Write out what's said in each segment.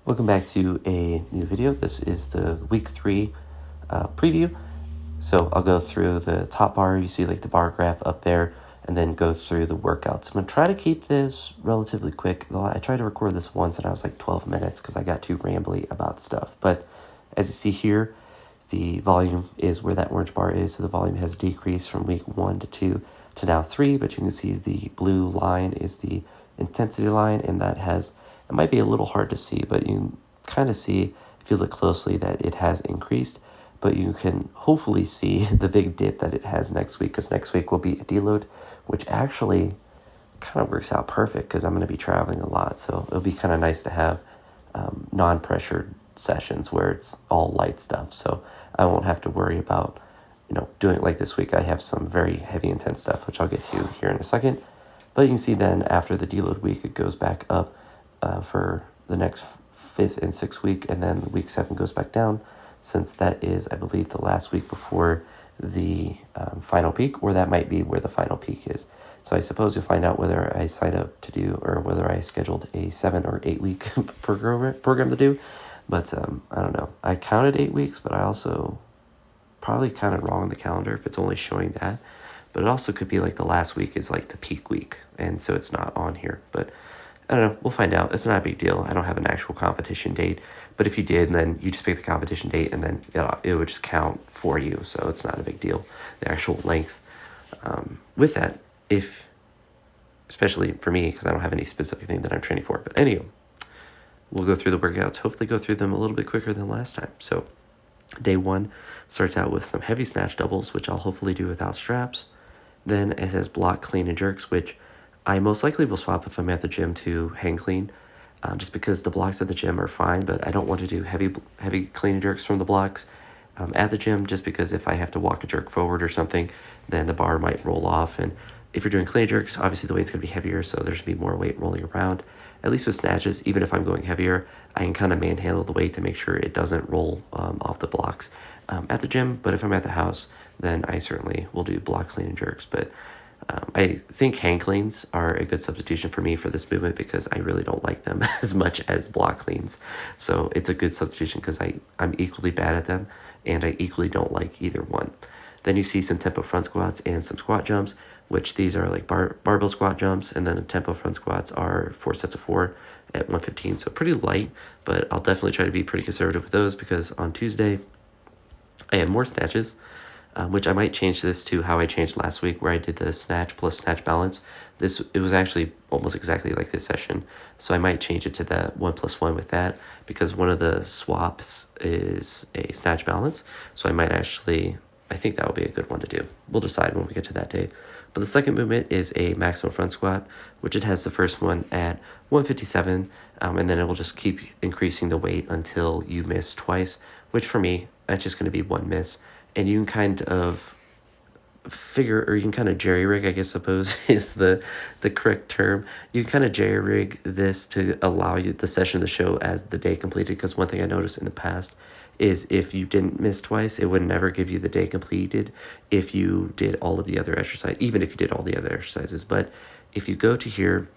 Welcome back to a new video. This is the week 3 preview. So I'll go through the top bar. You see like the bar graph up there, and then go through the workouts. I'm going to try to keep this relatively quick. I tried to record this once and I was like 12 minutes because I got too rambly about stuff. But as you see here, the volume is where that orange bar is. So the volume has decreased from week 1 to 2 to now 3. But you can see the blue line is the intensity line, and that has, it might be a little hard to see, but you can kind of see if you look closely that it has increased. But you can hopefully see the big dip that it has next week, because next week will be a deload, which actually kind of works out perfect because I'm going to be traveling a lot. So it'll be kind of nice to have non-pressured sessions where it's all light stuff. So I won't have to worry about, doing it like this week. I have some very heavy intense stuff, which I'll get to here in a second. But you can see then after the deload week, it goes back up for the next 5th and 6th week, and then week 7 goes back down, since that is, I believe, the last week before the final peak, or that might be where the final peak is. So I suppose you'll find out whether I sign up to do, or whether I scheduled a 7 or 8 week program to do. But I don't know. I counted 8 weeks, but I also probably counted wrong on the calendar if it's only showing that. But it also could be like the last week is like the peak week, and so it's not on here. But I don't know. We'll find out. It's not a big deal. I don't have an actual competition date. But if you did, then you just pick the competition date, and then it would just count for you. So it's not a big deal, the actual length. With that, especially for me, because I don't have any specific thing that I'm training for. But anyway, we'll go through the workouts, hopefully go through them a little bit quicker than last time. So day 1 starts out with some heavy snatch doubles, which I'll hopefully do without straps. Then it has block, clean, and jerks, which I most likely will swap if I'm at the gym to hang clean, just because the blocks at the gym are fine, but I don't want to do heavy clean and jerks from the blocks at the gym, just because if I have to walk a jerk forward or something, then the bar might roll off. And if you're doing clean jerks, obviously the weight's going to be heavier, so there's going to be more weight rolling around. At least with snatches, even if I'm going heavier, I can kind of manhandle the weight to make sure it doesn't roll off the blocks at the gym. But if I'm at the house, then I certainly will do block, clean, and jerks. But I think hang cleans are a good substitution for me for this movement, because I really don't like them as much as block cleans. So it's a good substitution because I'm equally bad at them, and I equally don't like either one. Then you see some tempo front squats and some squat jumps, which these are like barbell squat jumps, and then the tempo front squats are 4 sets of 4 at 115. So pretty light, but I'll definitely try to be pretty conservative with those, because on Tuesday I have more snatches, which I might change this to how I changed last week, where I did the snatch plus snatch balance. It was actually almost exactly like this session, so I might change it to that 1+1 with that, because one of the swaps is a snatch balance. So I think that would be a good one to do. We'll decide when we get to that day. But the second movement is a maximum front squat, which it has the first one at 157, and then it will just keep increasing the weight until you miss twice, which for me, that's just going to be one miss. And you can kind of figure, or you can kind of jerry-rig, I guess, suppose is the correct term. You can kind of jerry-rig this to allow you the session to show as the day completed, because one thing I noticed in the past is if you didn't miss twice, it would never give you the day completed if you did all of the other exercise, even if you did all the other exercises. But if you go to here,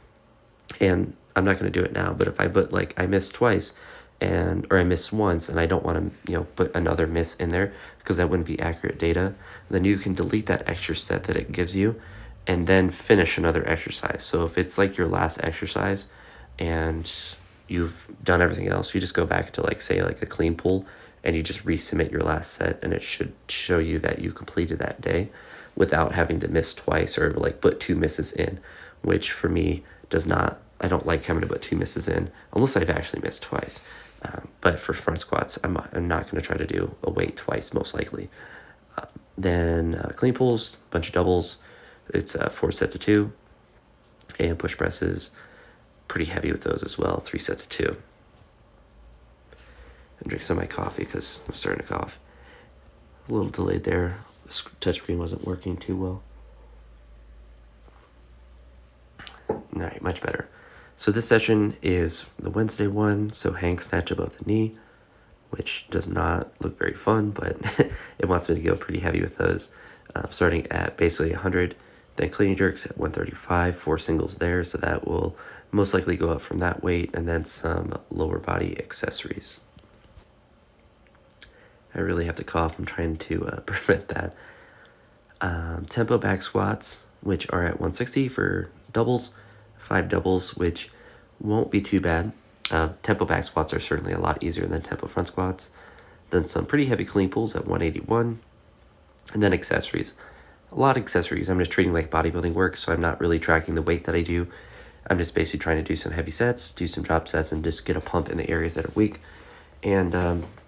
and I'm not going to do it now, but if I put like I missed twice, or I missed once, and I don't want to put another miss in there, because that wouldn't be accurate data, then you can delete that extra set that it gives you and then finish another exercise. So if it's like your last exercise and you've done everything else, you just go back to say a clean pull, and you just resubmit your last set, and it should show you that you completed that day without having to miss twice, or put 2 misses in, which for me I don't like having to put 2 misses in unless I've actually missed twice. But for front squats, I'm not going to try to do a weight twice, most likely. Then clean pulls, bunch of doubles. It's 4 sets of 2. And push presses, pretty heavy with those as well, 3 sets of 2. And drink some of my coffee because I'm starting to cough. A little delayed there. The touchscreen wasn't working too well. All right, much better. So this session is the Wednesday one, so hang snatch above the knee, which does not look very fun, but it wants me to go pretty heavy with those, starting at basically 100 Then clean jerks at 135, 4 singles there, so that will most likely go up from that weight, and then some lower body accessories. I really have to cough. I'm trying to prevent that. Tempo back squats, which are at 160 for doubles, 5 doubles, which won't be too bad. Tempo back squats are certainly a lot easier than tempo front squats. Then some pretty heavy clean pulls at 181, and then accessories. A lot of accessories. I'm just treating like bodybuilding work, so I'm not really tracking the weight that I do. I'm just basically trying to do some heavy sets, do some drop sets, and just get a pump in the areas that are weak. And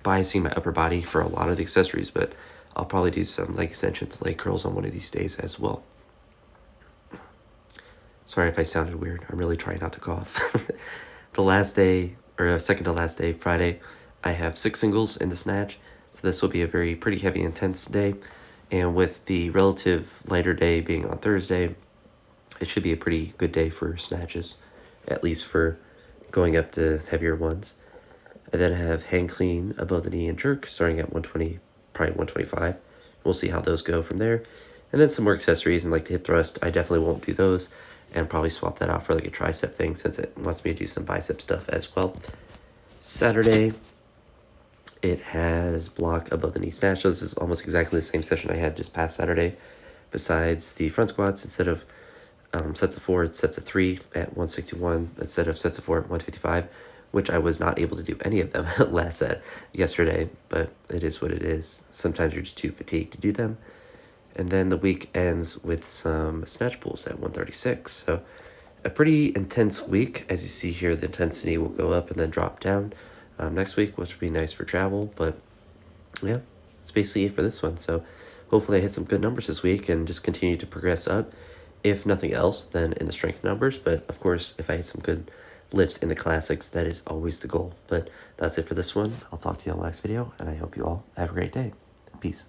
biasing my upper body for a lot of the accessories, but I'll probably do some leg extensions, leg curls on one of these days as well. Sorry if I sounded weird. I'm really trying not to cough. The last day, or second to last day, Friday, I have 6 singles in the snatch. So this will be a pretty heavy, intense day. And with the relative lighter day being on Thursday, it should be a pretty good day for snatches, at least for going up to heavier ones. I then have hang clean above the knee and jerk, starting at 120, probably 125. We'll see how those go from there. And then some more accessories, and like the hip thrust, I definitely won't do those, and probably swap that out for like a tricep thing, since it wants me to do some bicep stuff as well. Saturday, it has block above the knee snatch. So this is almost exactly the same session I had just past Saturday. Besides the front squats, instead of sets of 4, it's sets of 3 at 161, instead of sets of 4 at 155, which I was not able to do any of them last set yesterday, but it is what it is. Sometimes you're just too fatigued to do them. And then the week ends with some snatch pulls at 136. So a pretty intense week. As you see here, the intensity will go up and then drop down next week, which will be nice for travel. But yeah, that's basically it for this one. So hopefully I hit some good numbers this week and just continue to progress up. If nothing else, then in the strength numbers. But of course, if I hit some good lifts in the classics, that is always the goal. But that's it for this one. I'll talk to you on the next video, and I hope you all have a great day. Peace.